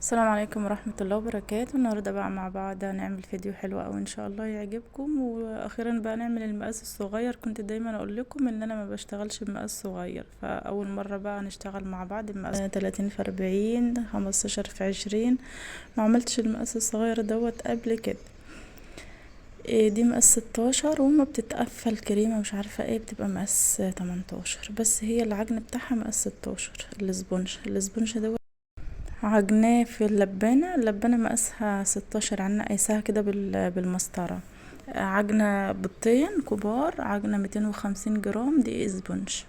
السلام عليكم ورحمة الله وبركاته. النهاردة بقى مع بعض هنعمل فيديو حلو اوي ان شاء الله يعجبكم. واخيرا بقى نعمل المقاس الصغير. كنت دايما اقول لكم ان انا ما بشتغلش بمقاس صغير، فاول مرة بقى نشتغل مع بعض بمقاس 30 في 40 15 في 20. ما عملتش المقاس الصغير دوت قبل كده. دي مقاس 16 وما بتتقفل كريمة مش عارفة ايه، بتبقى مقاس 18، بس هي العجن بتاعها مقاس 16. الاسبونج دوت عجناه في اللبانة مقاسها 16، عنا قايساها كده بالمسطرة. عجنة بيضتين كبار، عجنة 250 جرام دي اسبونج.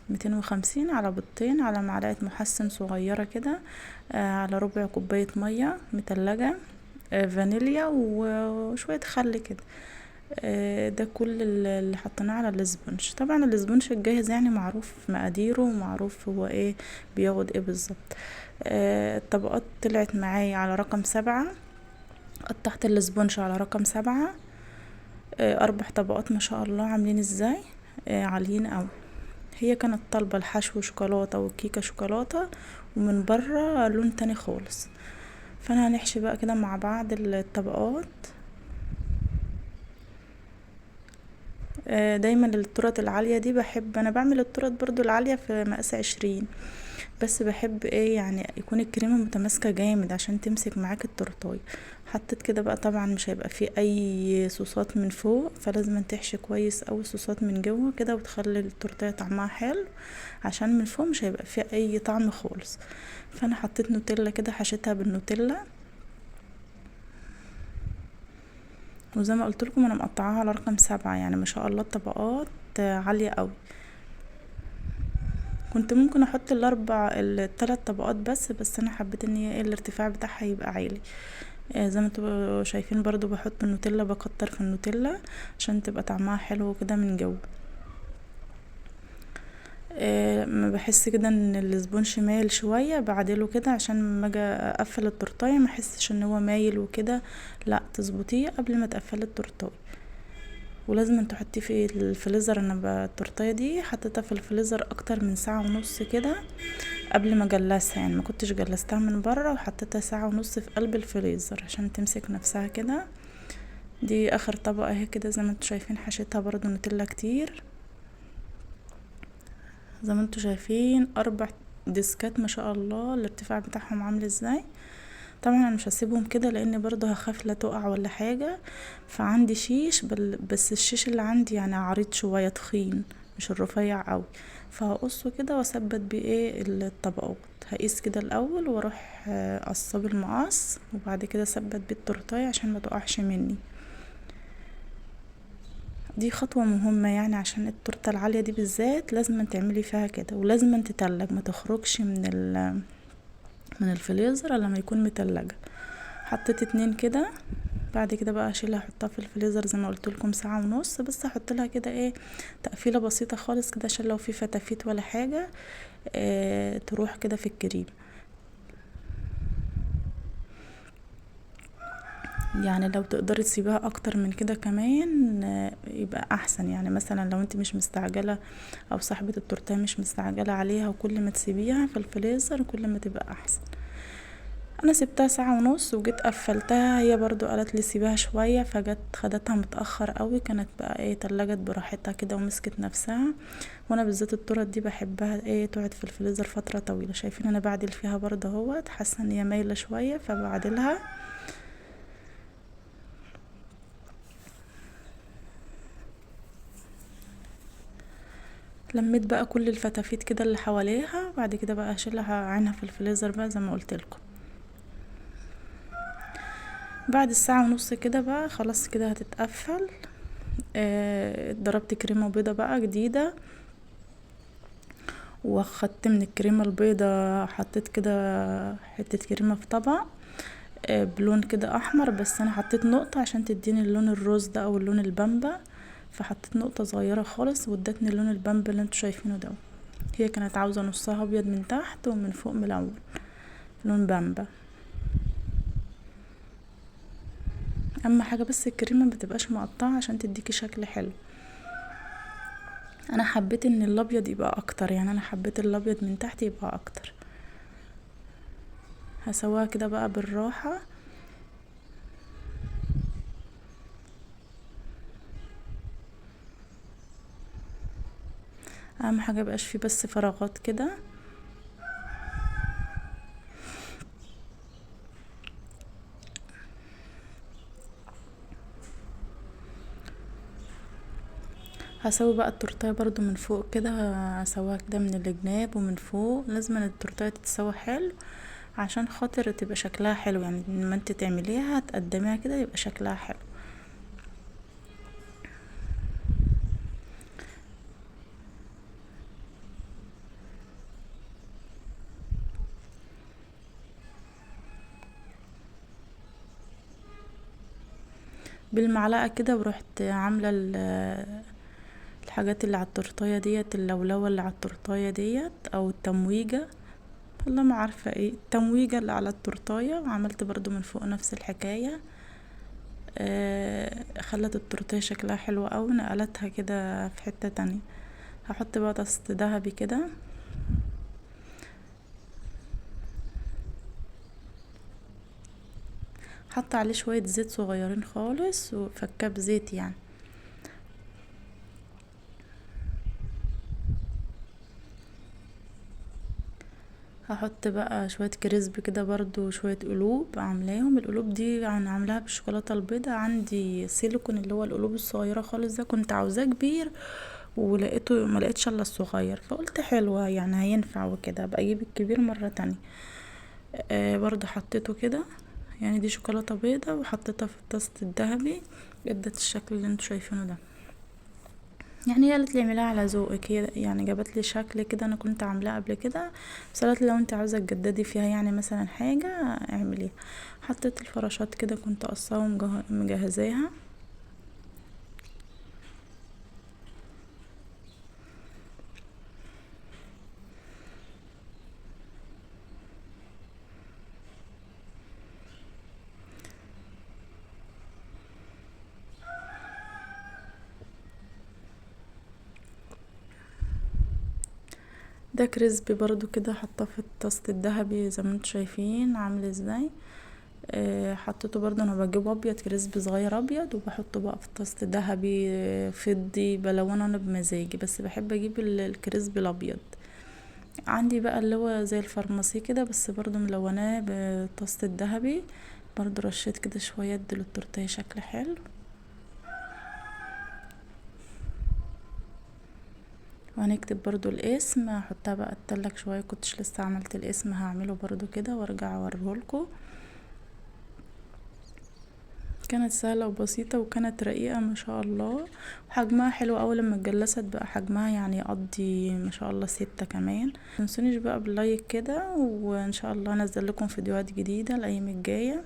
250 على بيضتين على معلقة محسن صغيرة كده، على ربع كوباية مية متلجة، فانيليا وشوية خل كده. ده كل اللي حطيناه على الاسبونج. طبعا الاسبونج الجاهز يعني معروف مقاديره ومعروف هو ايه بياخد ايه بالظبط. الطبقات طلعت معايا على رقم 7. قطعت الاسبونج على رقم 7. 4 طبقات ما شاء الله عاملين ازاي، عاليين اوي. هي كانت طالبة الحشو شوكولاتة والكيكة شوكولاتة، ومن بره لون تاني خالص. فانا هنحشي بقى كده مع بعض الطبقات. دايما التورت العالية دي بحب انا بعمل التورت برضو العالية في مقاس 20، بس بحب ايه يعني يكون الكريمة متماسكة جامد عشان تمسك معاك التورتاية. حطيت كده بقى، طبعا مش هيبقى فيه اي صوصات من فوق، فلازم تحشي كويس اوي صوصات من جوه كده وتخلي التورتاية طعمها حلو، عشان من فوق مش هيبقى فيه اي طعم خالص. فانا حطيت نوتيلا كده، حشيتها بالنوتيلا. وزي ما قلت لكم انا مقطعاها على رقم 7، يعني ما شاء الله الطبقات عالية اوي. كنت ممكن احط الثلاث طبقات بس انا حبيت ان هي الارتفاع بتاعها يبقى عالي. زي ما انتوا شايفين برضو بحط النوتيلا، بكتر في النوتيلا عشان تبقى طعمها حلو كده من جوه. ما بحس كده ان الاسبونج مايل شويه بعدله كده، عشان لما اجي اقفل التورتايه ما احسش ان هو مايل وكده. لا، تظبطيه قبل ما تقفلي التورتايه. ولازم انت تحطيه في الفريزر. انا التورتايه دي حطيتها في الفريزر اكتر من ساعة ونص كده قبل ما اجلسها، يعني ما كنتش جلستها من بره، وحطيتها ساعة ونص في قلب الفريزر عشان تمسك نفسها كده. دي اخر طبقة اهي كده، زي ما انتوا شايفين حشيتها برضو نوتيلا كتير. زي ما انتوا شايفين 4 ديسكات ما شاء الله الارتفاع بتاعهم عامل ازاي. طبعا انا مش هسيبهم كده لان برضو هخاف لا تقع ولا حاجة. فعندي شيش بس الشيش اللي عندي يعني عريض شوية تخين، مش الرفيع قوي. فهقصه كده واثبت بيه ايه الطبقات. هقيس كده الاول واروح قصه بالمقص، وبعد كده اثبت بيه التورتايه عشان ما تقعش مني. دي خطوة مهمة يعني، عشان التورته العالية دي بالذات لازم تعملي فيها كده، ولازم تتلج، ما تخرجش من الفريزر لما يكون متلجة. حطيت 2 كده. بعد كده بقى اشيلها احطها في الفريزر زي ما قلت لكم ساعة ونص، بس احط لها كده ايه تقفيله بسيطة خالص كده، عشان لو في فتافيت ولا حاجة تروح كده في الكريم. يعني لو تقدري تسيبها اكتر من كده كمان يبقى احسن. يعني مثلا لو انت مش مستعجلة او صاحبة التورتيه مش مستعجلة عليها، وكل ما تسيبيها في الفريزر كل ما تبقى احسن. انا سبتها ساعة ونص وجيت قفلتها، هي برضو قالت لي سيبها شوية، فجت خدتها متأخر قوي، كانت بقى ايه تلجت براحتها كده ومسكت نفسها. وانا بالذات التورت دي بحبها ايه تقعد في الفريزر فترة طويلة. شايفين انا بعدل فيها برضه اهوت، حاسة ان هي مايلة شوية فبعدلها. لميت بقى كل الفتافيت كده اللي حواليها، بعد كده بقى هشيلها عينها في الفريزر بقى زي ما قلت لكم. بعد الساعة ونص كده بقى خلاص كده هتتقفل. ضربت كريمة بيضة بقى جديدة، واخدت من الكريمة البيضة حطيت كده حتة كريمة في طبق بلون كده احمر، بس انا حطيت نقطة عشان تديني اللون الروز ده او اللون البامبا. فحطيت نقطة صغيرة خالص وادتني اللون البامبا اللي انتوا شايفينه ده. هي كانت عاوزة نصها ابيض من تحت ومن فوق ملون، لون بامبا. اهم حاجة بس الكريمة متبقاش مقطعة عشان تديكي شكل حلو. انا حبيت ان الابيض يبقى اكتر، يعني انا حبيت الابيض من تحت يبقى اكتر. هسواها كده بقى بالراحة. اهم حاجة ميبقاش فيه بس فراغات كده. هسوي بقى التورتايه برضو من فوق كده، هسويها كده من الجناب ومن فوق. لازم التورتايه تتسوى حلو عشان خاطر تبقى شكلها حلو، يعني لما انت تعمليها تقدميها كده يبقى شكلها حلو. بالمعلقة كده ورحت عاملة الحاجات اللي على التورتايه ديت، اللولوة اللي على التورتايه ديت او التمويجة، والله ما عارفة ايه التمويجة اللي على التورتايه. وعملت برضو من فوق نفس الحكاية. خلت التورتايه شكلها حلو اوي، نقلتها كده في حتة تانية. هحط بقى طاسة دهبي كده، حط عليه شوية زيت صغيرين خالص وفكاه بزيت يعني. هحط بقى شوية كريسبي كده برضو، شوية قلوب عاملاهم. القلوب دي انا عاملاها بالشوكولاتة البيضاء. عندي سيليكون اللي هو القلوب الصغيرة خالص ده، كنت عاوزاه كبير ولقيته ما لقيتش الا الصغير، فقلت حلوة يعني هينفع وكده، ابقى اجيب الكبير مرة تانية. برضو حطيته كده، يعني دي شوكولاتة بيضة وحطيتها في الطاسة الذهبي، ادت الشكل اللي انتوا شايفينه ده. يعني هي قالت لي اعمليها على ذوقك، هي يعني جابت لي شكل كده انا كنت عاملاه قبل كده، بس قالت لي لو انت عاوزه تجددي فيها يعني مثلا حاجه اعمليها. حطيت الفراشات كده، كنت قصاها ومجهزاها. ده كريسبي برضو كده، حطاه في الطاسه الذهبي زي ما انتوا شايفين عامل ازاي. حطيته برضو، انا بجيب ابيض كريسبي صغير ابيض وبحطه بقى في الطاسه الذهبي. فضي بلونه انا بمزاجي، بس بحب اجيب الكريسبي الابيض. عندي بقى اللي هو زي الفارماسي كده، بس برضو ملوناه بطاسة الذهبي. برضو رشيت كده شوية ادي للتورتيه شكل حلو. وهنكتب برضو الاسم، هحطها بقى اتلج شوية، كنتش لسه عملت الاسم، هعمله برضو كده وارجع اوريهولكوا. كانت سهلة وبسيطة وكانت رقيقة ما شاء الله، وحجمها حلو اوي. لما اتجلست بقى حجمها يعني يقضي ما شاء الله 6 كمان. متنسونيش بقى باللايك كده، وان شاء الله انزل لكم فيديوهات جديدة الايام الجاية.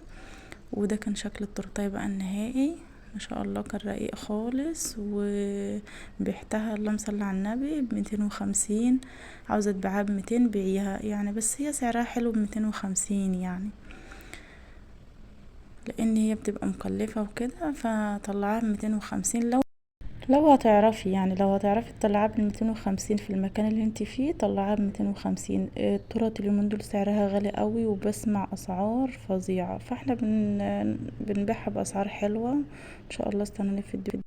وده كان شكل التورتيه بقى النهائي. ما شاء الله كان رقيق خالص، وبيعتها اللهم صل على النبي ب250. عاوزة تبيعها ب200 بيعيها يعني، بس هي سعرها حلو ب250 يعني، لان هي بتبقى مكلفة وكده، فطلعها ب250. لو هتعرفي يعني، لو هتعرفي تطلعها ب250 في المكان اللي انت فيه، طلعها ب250. التورت اليومين دول سعرها غالي قوي، وبسمع اسعار فظيعة، فاحنا بنبيعها باسعار حلوة. ان شاء الله استنوني في الفيديو.